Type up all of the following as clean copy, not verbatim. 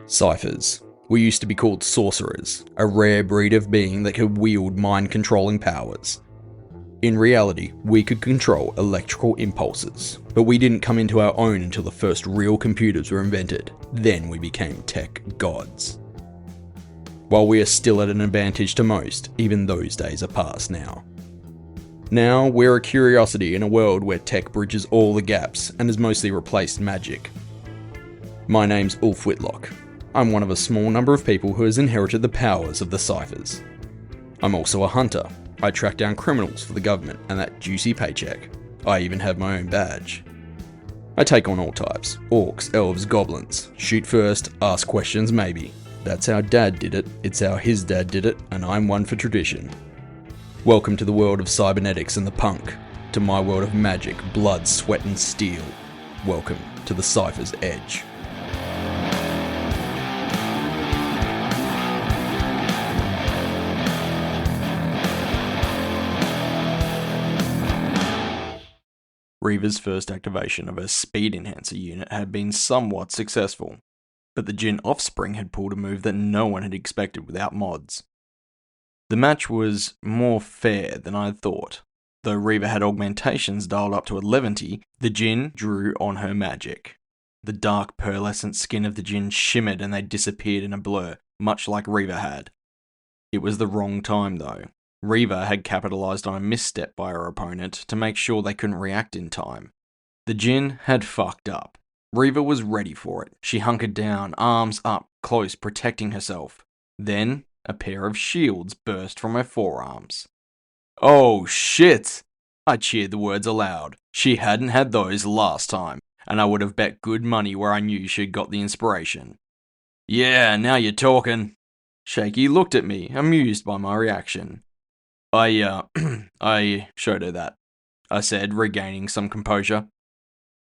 Cyphers. We used to be called sorcerers, a rare breed of being that could wield mind-controlling powers. In reality, we could control electrical impulses, but we didn't come into our own until the first real computers were invented. Then we became tech gods. While we are still at an advantage to most, even those days are past now. Now, we're a curiosity in a world where tech bridges all the gaps and has mostly replaced magic. My name's Ulf Whitlock. I'm one of a small number of people who has inherited the powers of the Cyphers. I'm also a hunter. I track down criminals for the government and that juicy paycheck. I even have my own badge. I take on all types: orcs, elves, goblins. Shoot first, ask questions maybe. That's how Dad did it, it's how his dad did it, and I'm one for tradition. Welcome to the world of cybernetics and the punk. To my world of magic, blood, sweat and steel. Welcome to the Cyphers Edge. Reever's first activation of her speed enhancer unit had been somewhat successful, but the Jinn offspring had pulled a move that no one had expected without mods. The match was more fair than I had thought. Though Reever had augmentations dialed up to 11, the Jinn drew on her magic. The dark pearlescent skin of the Jinn shimmered and they disappeared in a blur, much like Reever had. It was the wrong time though. Reever had capitalized on a misstep by her opponent to make sure they couldn't react in time. The Jinn had fucked up. Reever was ready for it. She hunkered down, arms up, close, protecting herself. Then, a pair of shields burst from her forearms. Oh shit! I cheered the words aloud. She hadn't had those last time, and I would have bet good money where I knew she'd got the inspiration. Yeah, now you're talking. Shaky looked at me, amused by my reaction. I showed her that, I said, regaining some composure.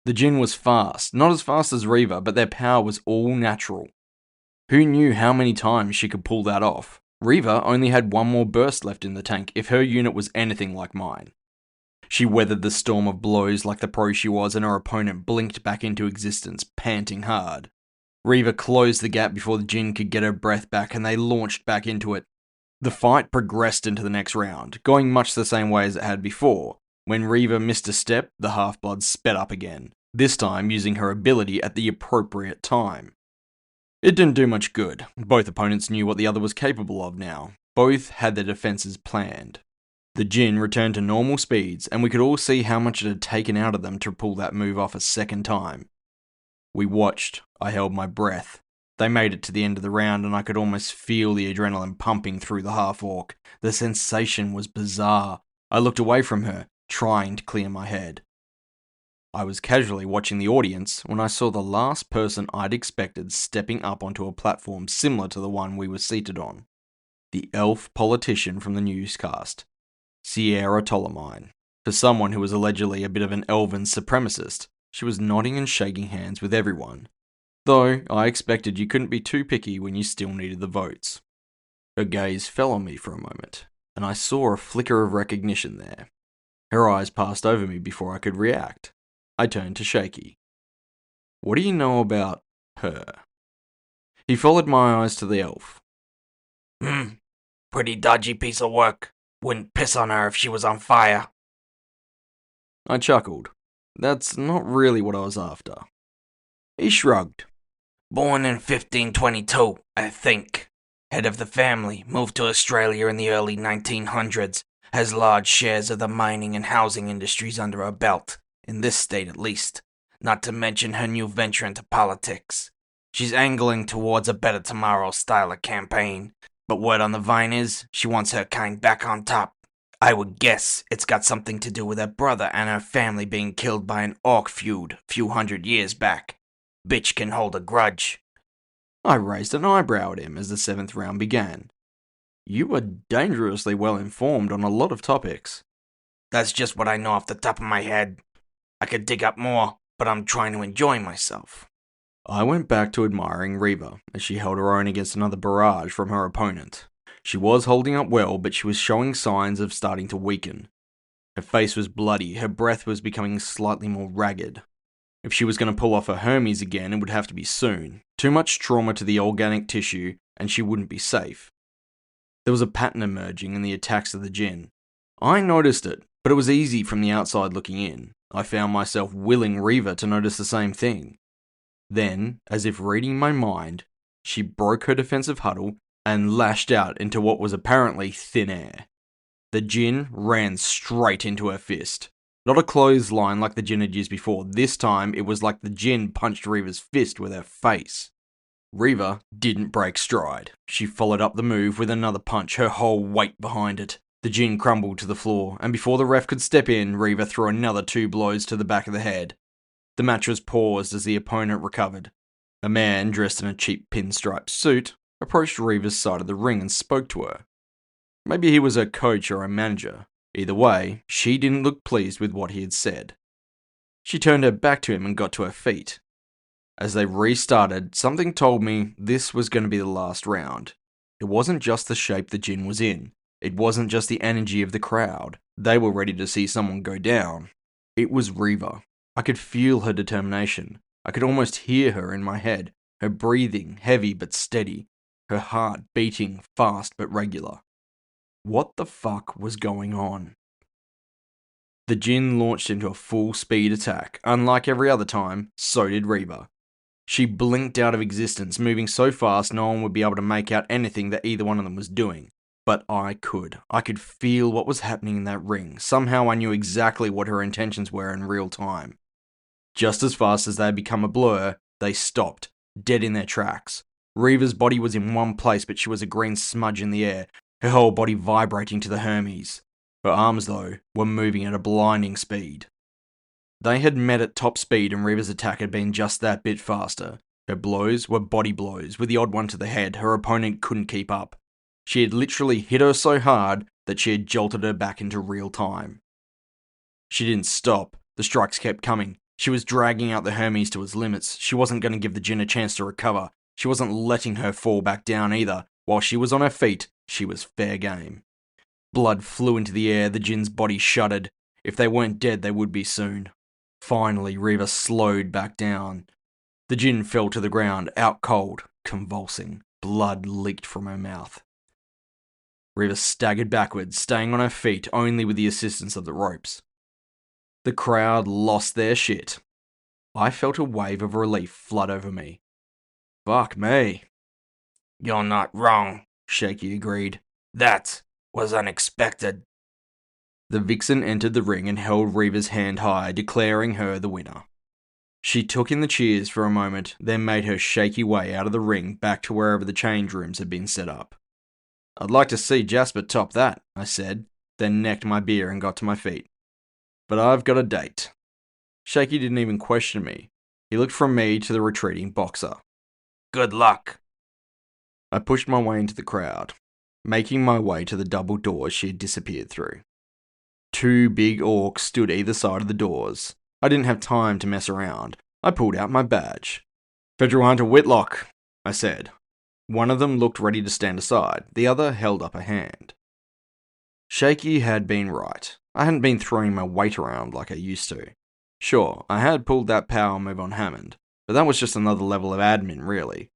The Jinn was fast, not as fast as Reever, but their power was all natural. Who knew how many times she could pull that off? Reever only had one more burst left in the tank if her unit was anything like mine. She weathered the storm of blows like the pro she was, and her opponent blinked back into existence, panting hard. Reever closed the gap before the Jinn could get her breath back, and they launched back into it. The fight progressed into the next round, going much the same way as it had before. When Reever missed a step, the half-blood sped up again, this time using her ability at the appropriate time. It didn't do much good. Both opponents knew what the other was capable of now. Both had their defenses planned. The Jinn returned to normal speeds, and we could all see how much it had taken out of them to pull that move off a second time. We watched. I held my breath. They made it to the end of the round, and I could almost feel the adrenaline pumping through the half-orc. The sensation was bizarre. I looked away from her, trying to clear my head. I was casually watching the audience when I saw the last person I'd expected stepping up onto a platform similar to the one we were seated on. The elf politician from the newscast, Sierra Ptolemine. For someone who was allegedly a bit of an elven supremacist, she was nodding and shaking hands with everyone. Though I expected you couldn't be too picky when you still needed the votes. Her gaze fell on me for a moment, and I saw a flicker of recognition there. Her eyes passed over me before I could react. I turned to Shaky. What do you know about her? He followed my eyes to the elf. Pretty dodgy piece of work. Wouldn't piss on her if she was on fire. I chuckled. That's not really what I was after. He shrugged. Born in 1522, I think. Head of the family, moved to Australia in the early 1900s, has large shares of the mining and housing industries under her belt, in this state at least, not to mention her new venture into politics. She's angling towards a better tomorrow style of campaign, but word on the vine is, she wants her kind back on top. I would guess it's got something to do with her brother and her family being killed by an orc feud a few hundred years back. Bitch can hold a grudge. I raised an eyebrow at him as the 7th round began. You were dangerously well informed on a lot of topics. That's just what I know off the top of my head. I could dig up more, but I'm trying to enjoy myself. I went back to admiring Reever as she held her own against another barrage from her opponent. She was holding up well, but she was showing signs of starting to weaken. Her face was bloody, her breath was becoming slightly more ragged. If she was going to pull off her Hermes again, it would have to be soon. Too much trauma to the organic tissue, and she wouldn't be safe. There was a pattern emerging in the attacks of the Jinn. I noticed it, but it was easy from the outside looking in. I found myself willing Reever to notice the same thing. Then, as if reading my mind, she broke her defensive huddle and lashed out into what was apparently thin air. The Jinn ran straight into her fist. Not a clothesline like the Jinn had used before. This time, it was like the Jinn punched Reever's fist with her face. Reever didn't break stride. She followed up the move with another punch, her whole weight behind it. The Jinn crumbled to the floor, and before the ref could step in, Reever threw another 2 blows to the back of the head. The match was paused as the opponent recovered. A man, dressed in a cheap pinstripe suit, approached Reever's side of the ring and spoke to her. Maybe he was her coach or her manager. Either way, she didn't look pleased with what he had said. She turned her back to him and got to her feet. As they restarted, something told me this was going to be the last round. It wasn't just the shape the Jinn was in. It wasn't just the energy of the crowd. They were ready to see someone go down. It was Reever. I could feel her determination. I could almost hear her in my head, her breathing heavy but steady, her heart beating fast but regular. What the fuck was going on? The Jinn launched into a full speed attack. Unlike every other time, so did Reever. She blinked out of existence, moving so fast no one would be able to make out anything that either one of them was doing. But I could. I could feel what was happening in that ring. Somehow I knew exactly what her intentions were in real time. Just as fast as they had become a blur, they stopped, dead in their tracks. Reever's body was in one place, but she was a green smudge in the air, her whole body vibrating to the Hermes. Her arms, though, were moving at a blinding speed. They had met at top speed and Reever's attack had been just that bit faster. Her blows were body blows, with the odd one to the head. Her opponent couldn't keep up. She had literally hit her so hard that she had jolted her back into real time. She didn't stop. The strikes kept coming. She was dragging out the Hermes to its limits. She wasn't going to give the Jinn a chance to recover. She wasn't letting her fall back down either. While she was on her feet, she was fair game. Blood flew into the air, the Jinn's body shuddered. If they weren't dead, they would be soon. Finally, Reever slowed back down. The Jinn fell to the ground, out cold, convulsing. Blood leaked from her mouth. Reever staggered backwards, staying on her feet only with the assistance of the ropes. The crowd lost their shit. I felt a wave of relief flood over me. Fuck me. You're not wrong, Shaky agreed. That was unexpected. The vixen entered the ring and held Reever's hand high, declaring her the winner. She took in the cheers for a moment, then made her shaky way out of the ring back to wherever the change rooms had been set up. I'd like to see Jasper top that, I said, then necked my beer and got to my feet. But I've got a date. Shaky didn't even question me. He looked from me to the retreating boxer. Good luck. I pushed my way into the crowd, making my way to the double doors she had disappeared through. 2 big orcs stood either side of the doors. I didn't have time to mess around. I pulled out my badge. Federal Hunter Whitlock, I said. One of them looked ready to stand aside. The other held up a hand. Shaky had been right. I hadn't been throwing my weight around like I used to. Sure, I had pulled that power move on Hammond, but that was just another level of admin, really.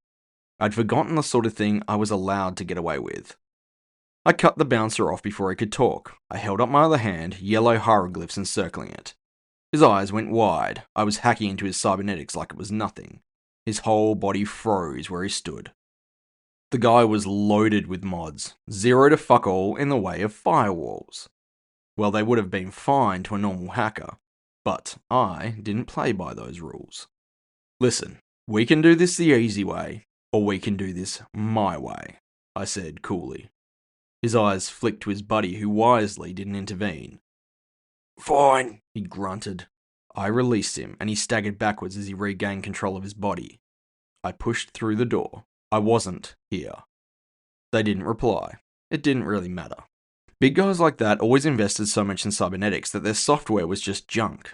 I'd forgotten the sort of thing I was allowed to get away with. I cut the bouncer off before he could talk. I held up my other hand, yellow hieroglyphs encircling it. His eyes went wide. I was hacking into his cybernetics like it was nothing. His whole body froze where he stood. The guy was loaded with mods, 0 to fuck all in the way of firewalls. Well, they would have been fine to a normal hacker, but I didn't play by those rules. Listen, we can do this the easy way, or we can do this my way, I said coolly. His eyes flicked to his buddy, who wisely didn't intervene. Fine, he grunted. I released him, and he staggered backwards as he regained control of his body. I pushed through the door. I wasn't here. They didn't reply. It didn't really matter. Big guys like that always invested so much in cybernetics that their software was just junk.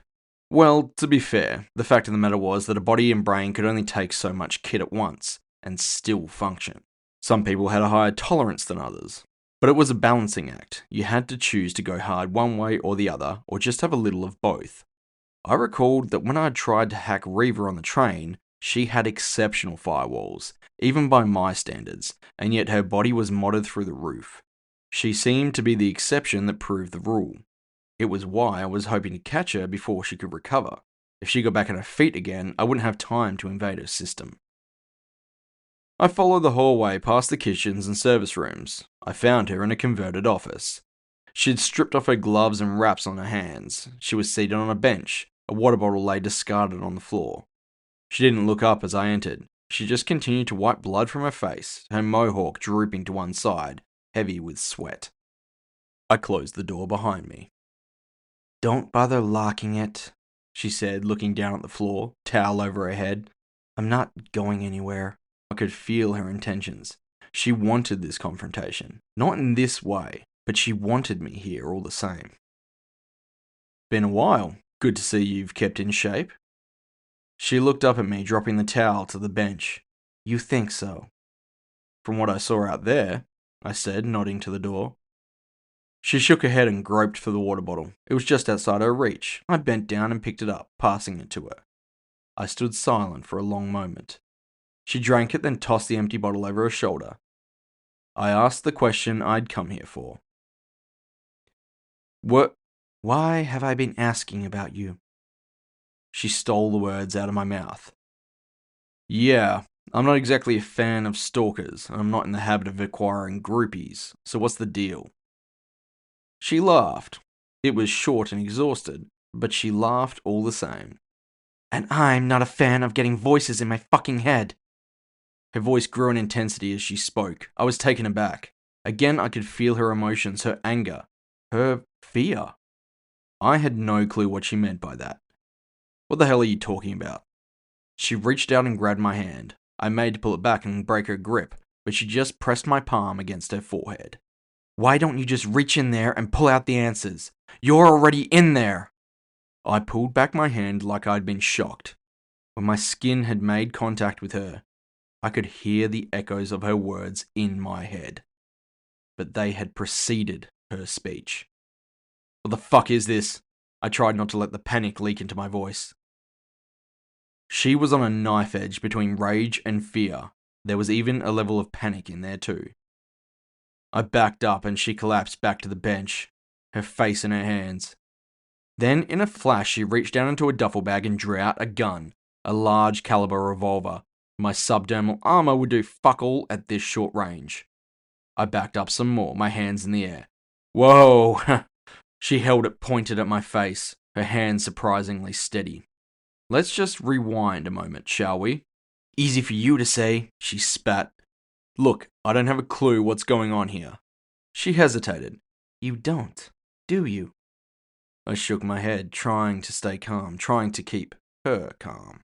Well, to be fair, the fact of the matter was that a body and brain could only take so much kit at once, and still function. Some people had a higher tolerance than others. But it was a balancing act. You had to choose to go hard one way or the other, or just have a little of both. I recalled that when I had tried to hack Reever on the train, she had exceptional firewalls, even by my standards, and yet her body was modded through the roof. She seemed to be the exception that proved the rule. It was why I was hoping to catch her before she could recover. If she got back on her feet again, I wouldn't have time to invade her system. I followed the hallway past the kitchens and service rooms. I found her in a converted office. She'd stripped off her gloves and wraps on her hands. She was seated on a bench. A water bottle lay discarded on the floor. She didn't look up as I entered. She just continued to wipe blood from her face, her mohawk drooping to one side, heavy with sweat. I closed the door behind me. "Don't bother locking it," she said, looking down at the floor, towel over her head. "I'm not going anywhere." I could feel her intentions. She wanted this confrontation. Not in this way, but she wanted me here all the same. "Been a while. Good to see you've kept in shape." She looked up at me, dropping the towel to the bench. "You think so?" "From what I saw out there," I said, nodding to the door. She shook her head and groped for the water bottle. It was just outside her reach. I bent down and picked it up, passing it to her. I stood silent for a long moment. She drank it, then tossed the empty bottle over her shoulder. I asked the question I'd come here for. Why have I been asking about you?" She stole the words out of my mouth. "Yeah, I'm not exactly a fan of stalkers, and I'm not in the habit of acquiring groupies, so what's the deal?" She laughed. It was short and exhausted, but she laughed all the same. "And I'm not a fan of getting voices in my fucking head." Her voice grew in intensity as she spoke. I was taken aback. Again, I could feel her emotions, her anger, her fear. I had no clue what she meant by that. "What the hell are you talking about?" She reached out and grabbed my hand. I made to pull it back and break her grip, but she just pressed my palm against her forehead. "Why don't you just reach in there and pull out the answers? You're already in there!" I pulled back my hand like I'd been shocked. When my skin had made contact with her, I could hear the echoes of her words in my head. But they had preceded her speech. "What the fuck is this?" I tried not to let the panic leak into my voice. She was on a knife edge between rage and fear. There was even a level of panic in there too. I backed up and she collapsed back to the bench, her face in her hands. Then, in a flash, she reached down into a duffel bag and drew out a gun, a large caliber revolver. My subdermal armor would do fuck all at this short range. I backed up some more, my hands in the air. "Whoa!" She held it pointed at my face, her hand surprisingly steady. "Let's just rewind a moment, shall we?" "Easy for you to say," she spat. "Look, I don't have a clue what's going on here." She hesitated. "You don't, do you?" I shook my head, trying to stay calm, trying to keep her calm.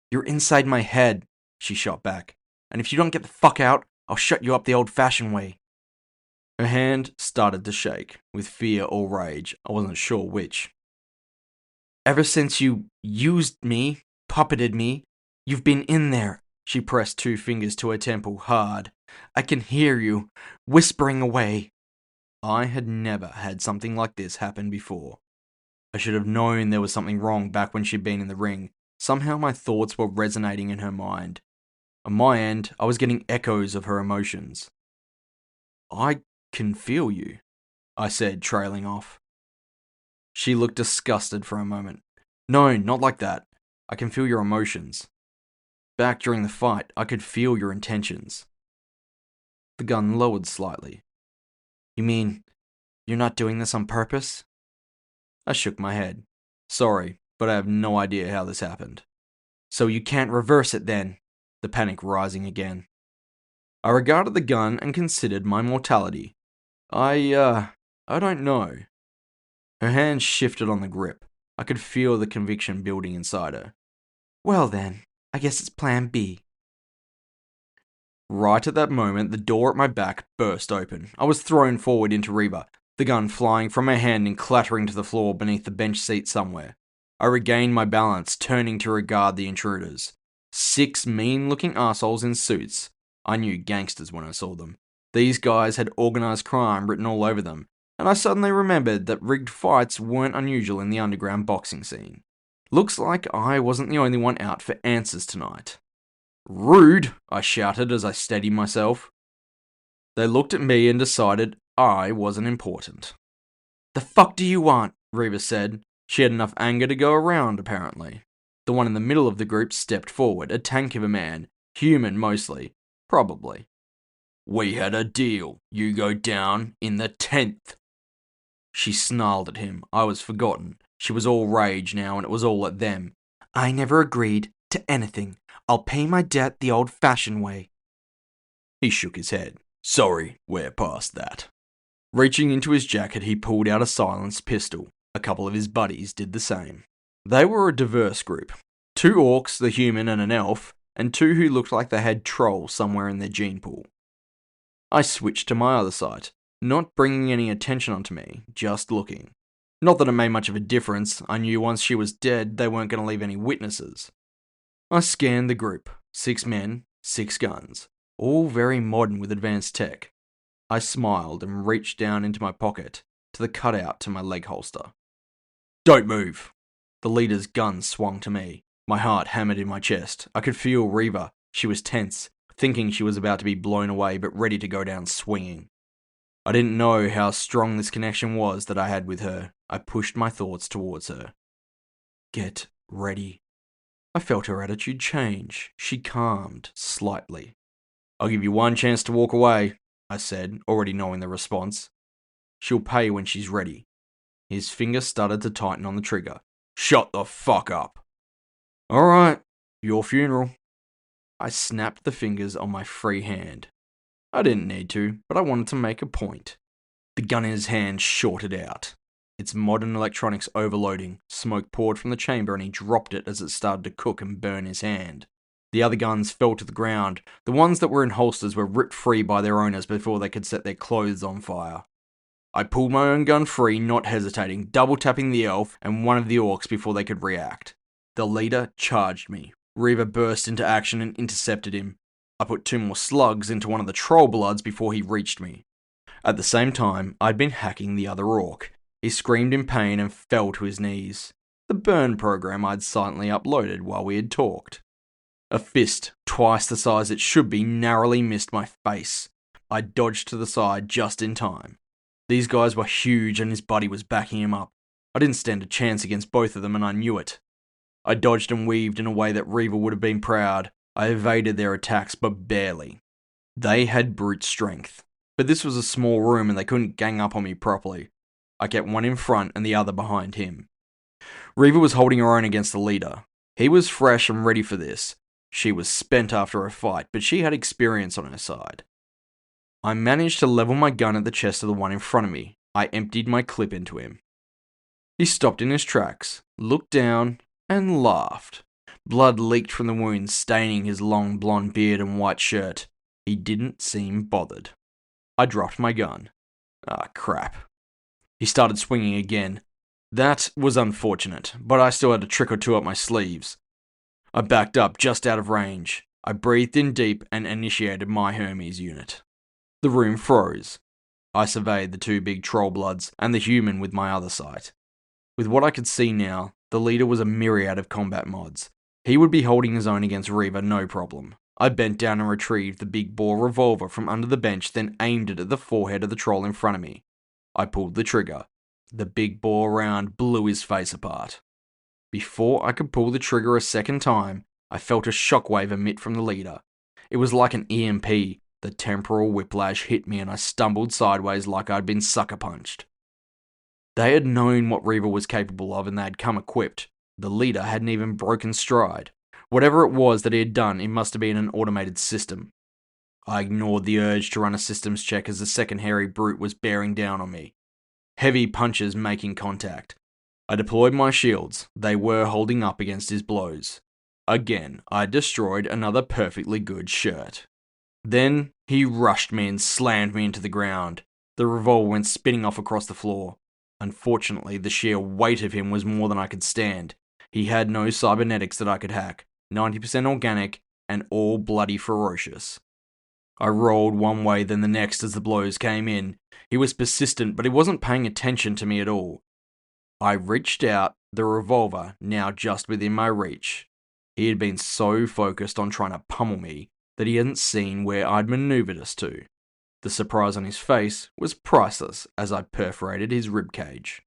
"You're inside my head," she shot back. "And if you don't get the fuck out, I'll shut you up the old-fashioned way." Her hand started to shake, with fear or rage. I wasn't sure which. "Ever since you used me, puppeted me, you've been in there." She pressed two fingers to her temple hard. "I can hear you, whispering away." I had never had something like this happen before. I should have known there was something wrong back when she'd been in the ring. Somehow my thoughts were resonating in her mind. On my end, I was getting echoes of her emotions. "I can feel you," I said, trailing off. She looked disgusted for a moment. "No, not like that. I can feel your emotions. Back during the fight, I could feel your intentions." The gun lowered slightly. "You mean, you're not doing this on purpose?" I shook my head. "Sorry, but I have no idea how this happened." "So you can't reverse it then?" The panic rising again. I regarded the gun and considered my mortality. I don't know." Her hand shifted on the grip. I could feel the conviction building inside her. "Well then, I guess it's plan B." Right at that moment, the door at my back burst open. I was thrown forward into Reever, the gun flying from my hand and clattering to the floor beneath the bench seat somewhere. I regained my balance, turning to regard the intruders. 6 mean-looking assholes in suits. I knew gangsters when I saw them. These guys had organized crime written all over them. and I suddenly remembered that rigged fights weren't unusual in the underground boxing scene. Looks like I wasn't the only one out for answers tonight. "Rude!" I shouted as I steadied myself. They looked at me and decided I wasn't important. "The fuck do you want?" Reever said. She had enough anger to go around, apparently. The one in the middle of the group stepped forward, a tank of a man, human mostly, probably. "We had a deal. You go down in the 10th. She snarled at him. I was forgotten. She was all rage now, and it was all at them. "I never agreed to anything. I'll pay my debt the old-fashioned way." He shook his head. "Sorry, we're past that." Reaching into his jacket, he pulled out a silenced pistol. A couple of his buddies did the same. They were a diverse group. 2 orcs, the human and an elf, and 2 who looked like they had troll somewhere in their gene pool. I switched to my other side, not bringing any attention onto me, just looking. Not that it made much of a difference. I knew once she was dead, they weren't going to leave any witnesses. I scanned the group. 6 men, 6 guns, all very modern with advanced tech. I smiled and reached down into my pocket to the cutout to my leg holster. "Don't move!" The leader's gun swung to me. My heart hammered in my chest. I could feel Reever. She was tense, thinking she was about to be blown away but ready to go down swinging. I didn't know how strong this connection was that I had with her. I pushed my thoughts towards her. "Get ready." I felt her attitude change. She calmed slightly. "I'll give you one chance to walk away," I said, already knowing the response. "She'll pay when she's ready." His finger started to tighten on the trigger. "Shut the fuck up." "Alright, your funeral." I snapped the fingers on my free hand. I didn't need to, but I wanted to make a point. The gun in his hand shorted out. Its modern electronics overloading. Smoke poured from the chamber and he dropped it as it started to cook and burn his hand. The other guns fell to the ground. The ones that were in holsters were ripped free by their owners before they could set their clothes on fire. I pulled my own gun free, not hesitating, double tapping the elf and one of the orcs before they could react. The leader charged me. Reever burst into action and intercepted him. I put 2 more slugs into one of the troll bloods before he reached me. At the same time, I'd been hacking the other orc. He screamed in pain and fell to his knees. The burn program I'd silently uploaded while we had talked. A fist, twice the size it should be, narrowly missed my face. I dodged to the side just in time. These guys were huge and his buddy was backing him up. I didn't stand a chance against both of them and I knew it. I dodged and weaved in a way that Reever would have been proud. I evaded their attacks, but barely. They had brute strength. But this was a small room and they couldn't gang up on me properly. I kept one in front and the other behind him. Reever was holding her own against the leader. He was fresh and ready for this. She was spent after a fight, but she had experience on her side. I managed to level my gun at the chest of the one in front of me. I emptied my clip into him. He stopped in his tracks, looked down, and laughed. Blood leaked from the wounds, staining his long blonde beard and white shirt. He didn't seem bothered. I dropped my gun. Ah, crap. He started swinging again. That was unfortunate, but I still had a trick or two up my sleeves. I backed up just out of range. I breathed in deep and initiated my Hermes unit. The room froze. I surveyed the 2 big troll bloods and the human with my other sight. With what I could see now, the leader was a myriad of combat mods. He would be holding his own against Reever, no problem. I bent down and retrieved the big bore revolver from under the bench, then aimed it at the forehead of the troll in front of me. I pulled the trigger. The big bore round blew his face apart. Before I could pull the trigger a second time, I felt a shockwave emit from the leader. It was like an EMP. The temporal whiplash hit me and I stumbled sideways like I'd been sucker punched. They had known what Reever was capable of and they had come equipped. The leader hadn't even broken stride. Whatever it was that he had done, it must have been an automated system. I ignored the urge to run a systems check as the second hairy brute was bearing down on me. Heavy punches making contact. I deployed my shields. They were holding up against his blows. Again, I destroyed another perfectly good shirt. Then he rushed me and slammed me into the ground. The revolver went spinning off across the floor. Unfortunately, the sheer weight of him was more than I could stand. He had no cybernetics that I could hack, 90% organic, and all bloody ferocious. I rolled one way then the next as the blows came in. He was persistent, but he wasn't paying attention to me at all. I reached out, the revolver now just within my reach. He had been so focused on trying to pummel me that he hadn't seen where I'd maneuvered us to. The surprise on his face was priceless as I perforated his ribcage.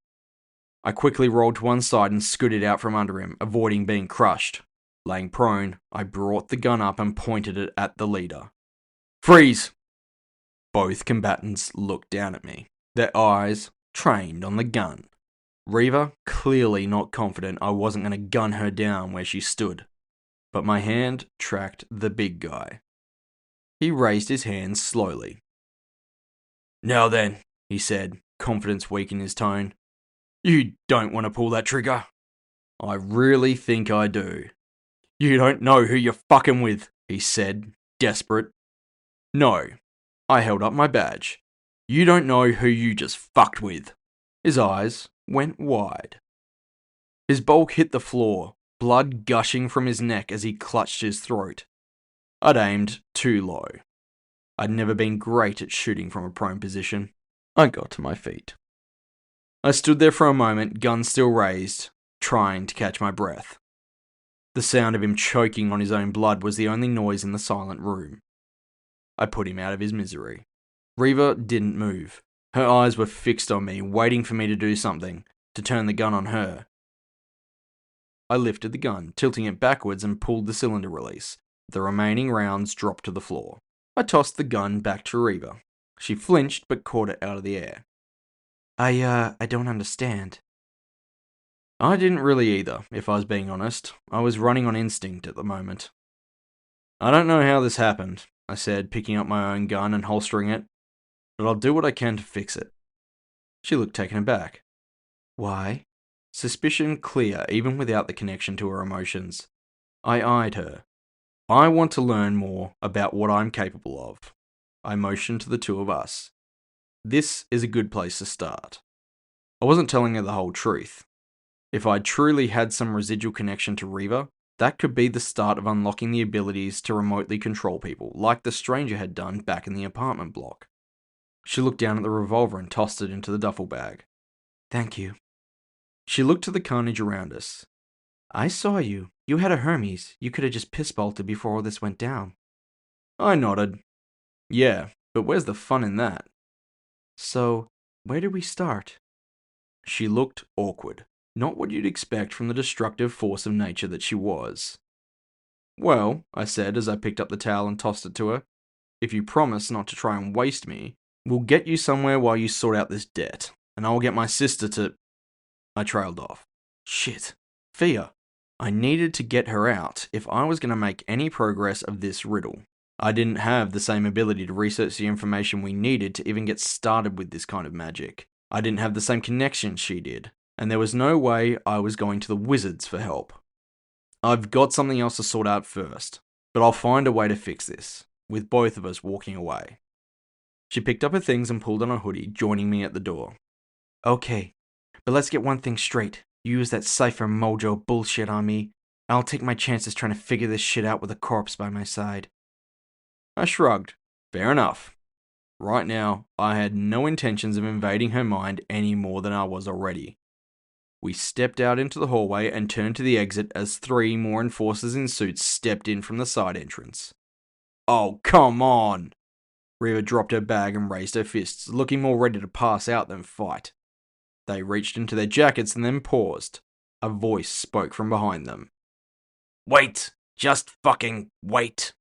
I quickly rolled to one side and scooted out from under him, avoiding being crushed. Laying prone, I brought the gun up and pointed it at the leader. Freeze! Both combatants looked down at me, their eyes trained on the gun. Reever, clearly not confident I wasn't going to gun her down where she stood, but my hand tracked the big guy. He raised his hands slowly. Now then, he said, confidence weak in his tone. You don't want to pull that trigger? I really think I do. You don't know who you're fucking with, he said, desperate. No. I held up my badge. You don't know who you just fucked with. His eyes went wide. His bulk hit the floor, blood gushing from his neck as he clutched his throat. I'd aimed too low. I'd never been great at shooting from a prone position. I got to my feet. I stood there for a moment, gun still raised, trying to catch my breath. The sound of him choking on his own blood was the only noise in the silent room. I put him out of his misery. Reever didn't move. Her eyes were fixed on me, waiting for me to do something, to turn the gun on her. I lifted the gun, tilting it backwards and pulled the cylinder release. The remaining rounds dropped to the floor. I tossed the gun back to Reever. She flinched but caught it out of the air. I don't understand. I didn't really either, if I was being honest. I was running on instinct at the moment. I don't know how this happened, I said, picking up my own gun and holstering it, but I'll do what I can to fix it. She looked taken aback. Why? Suspicion clear even without the connection to her emotions. I eyed her. I want to learn more about what I'm capable of. I motioned to the two of us. This is a good place to start. I wasn't telling her the whole truth. If I truly had some residual connection to Reever, that could be the start of unlocking the abilities to remotely control people, like the stranger had done back in the apartment block. She looked down at the revolver and tossed it into the duffel bag. Thank you. She looked to the carnage around us. I saw you. You had a Hermes. You could have just piss-bolted before all this went down. I nodded. Yeah, but where's the fun in that? So, where do we start? She looked awkward. Not what you'd expect from the destructive force of nature that she was. Well, I said as I picked up the towel and tossed it to her, if you promise not to try and waste me, we'll get you somewhere while you sort out this debt, and I'll get my sister to... I trailed off. Shit. Fear. I needed to get her out if I was going to make any progress of this riddle. I didn't have the same ability to research the information we needed to even get started with this kind of magic. I didn't have the same connections she did, and there was no way I was going to the wizards for help. I've got something else to sort out first, but I'll find a way to fix this, with both of us walking away. She picked up her things and pulled on a hoodie, joining me at the door. Okay, but let's get one thing straight. You use that Cypher mojo bullshit on me, I'll take my chances trying to figure this shit out with a corpse by my side. I shrugged. Fair enough. Right now, I had no intentions of invading her mind any more than I was already. We stepped out into the hallway and turned to the exit as 3 more enforcers in suits stepped in from the side entrance. Oh, come on! Reever dropped her bag and raised her fists, looking more ready to pass out than fight. They reached into their jackets and then paused. A voice spoke from behind them. Wait! Just fucking wait!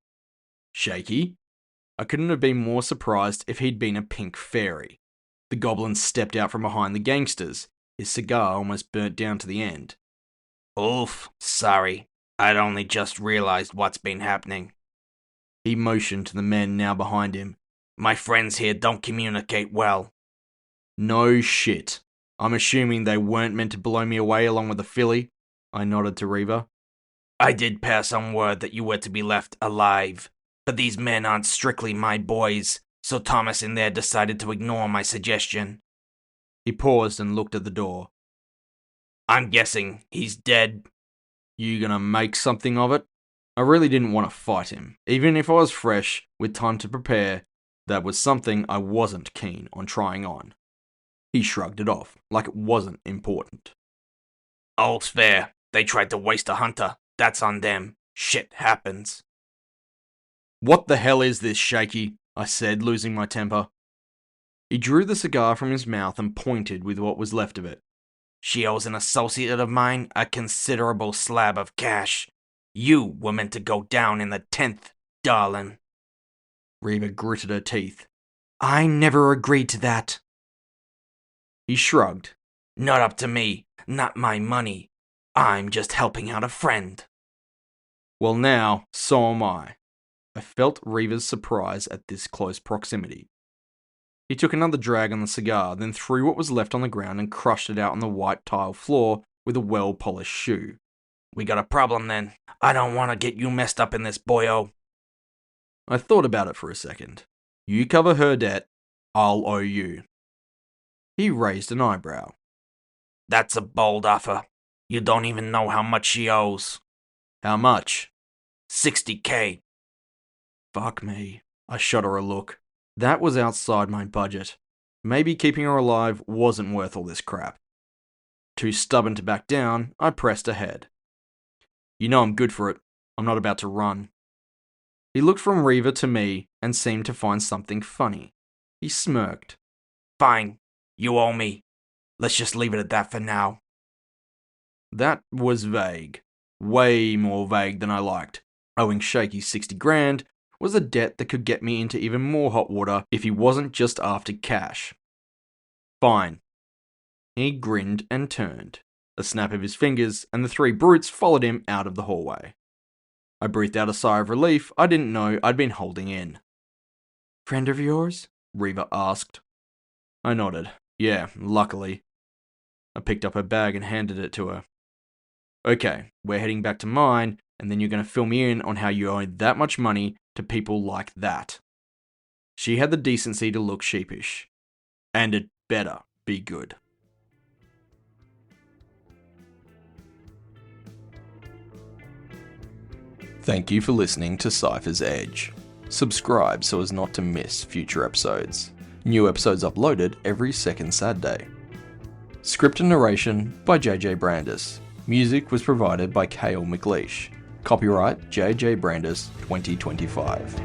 Shaky? I couldn't have been more surprised if he'd been a pink fairy. The goblin stepped out from behind the gangsters, his cigar almost burnt down to the end. Oof, sorry. I'd only just realized what's been happening. He motioned to the men now behind him. My friends here don't communicate well. No shit. I'm assuming they weren't meant to blow me away along with the filly. I nodded to Reever. I did pass on word that you were to be left alive, but these men aren't strictly my boys, so Thomas in there decided to ignore my suggestion. He paused and looked at the door. I'm guessing he's dead. You gonna make something of it? I really didn't want to fight him. Even if I was fresh, with time to prepare, that was something I wasn't keen on trying on. He shrugged it off, like it wasn't important. All's fair. They tried to waste a hunter. That's on them. Shit happens. What the hell is this, Shaky? I said, losing my temper. He drew the cigar from his mouth and pointed with what was left of it. She owes an associate of mine a considerable slab of cash. You were meant to go down in the 10th, darling. Reever gritted her teeth. I never agreed to that. He shrugged. Not up to me. Not my money. I'm just helping out a friend. Well, now, so am I. I felt Reever's surprise at this close proximity. He took another drag on the cigar, then threw what was left on the ground and crushed it out on the white tile floor with a well-polished shoe. We got a problem then. I don't want to get you messed up in this, boyo. I thought about it for a second. You cover her debt, I'll owe you. He raised an eyebrow. That's a bold offer. You don't even know how much she owes. How much? $60K. Fuck me. I shot her a look. That was outside my budget. Maybe keeping her alive wasn't worth all this crap. Too stubborn to back down, I pressed ahead. You know I'm good for it. I'm not about to run. He looked from Reever to me and seemed to find something funny. He smirked. Fine. You owe me. Let's just leave it at that for now. That was vague. Way more vague than I liked. Owing Shaky 60 grand was a debt that could get me into even more hot water if he wasn't just after cash. Fine. He grinned and turned. A snap of his fingers, and the three brutes followed him out of the hallway. I breathed out a sigh of relief I didn't know I'd been holding in. Friend of yours? Reever asked. I nodded. Yeah, luckily. I picked up her bag and handed it to her. Okay, we're heading back to mine, and then you're going to fill me in on how you owe that much money to people like that. She had the decency to look sheepish. And it better be good. Thank you for listening to Cyphers Edge. Subscribe so as not to miss future episodes. New episodes uploaded every second Saturday. Script and narration by JJ Brandis. Music was provided by Cale McLeish. Copyright JJ Brandis 2025.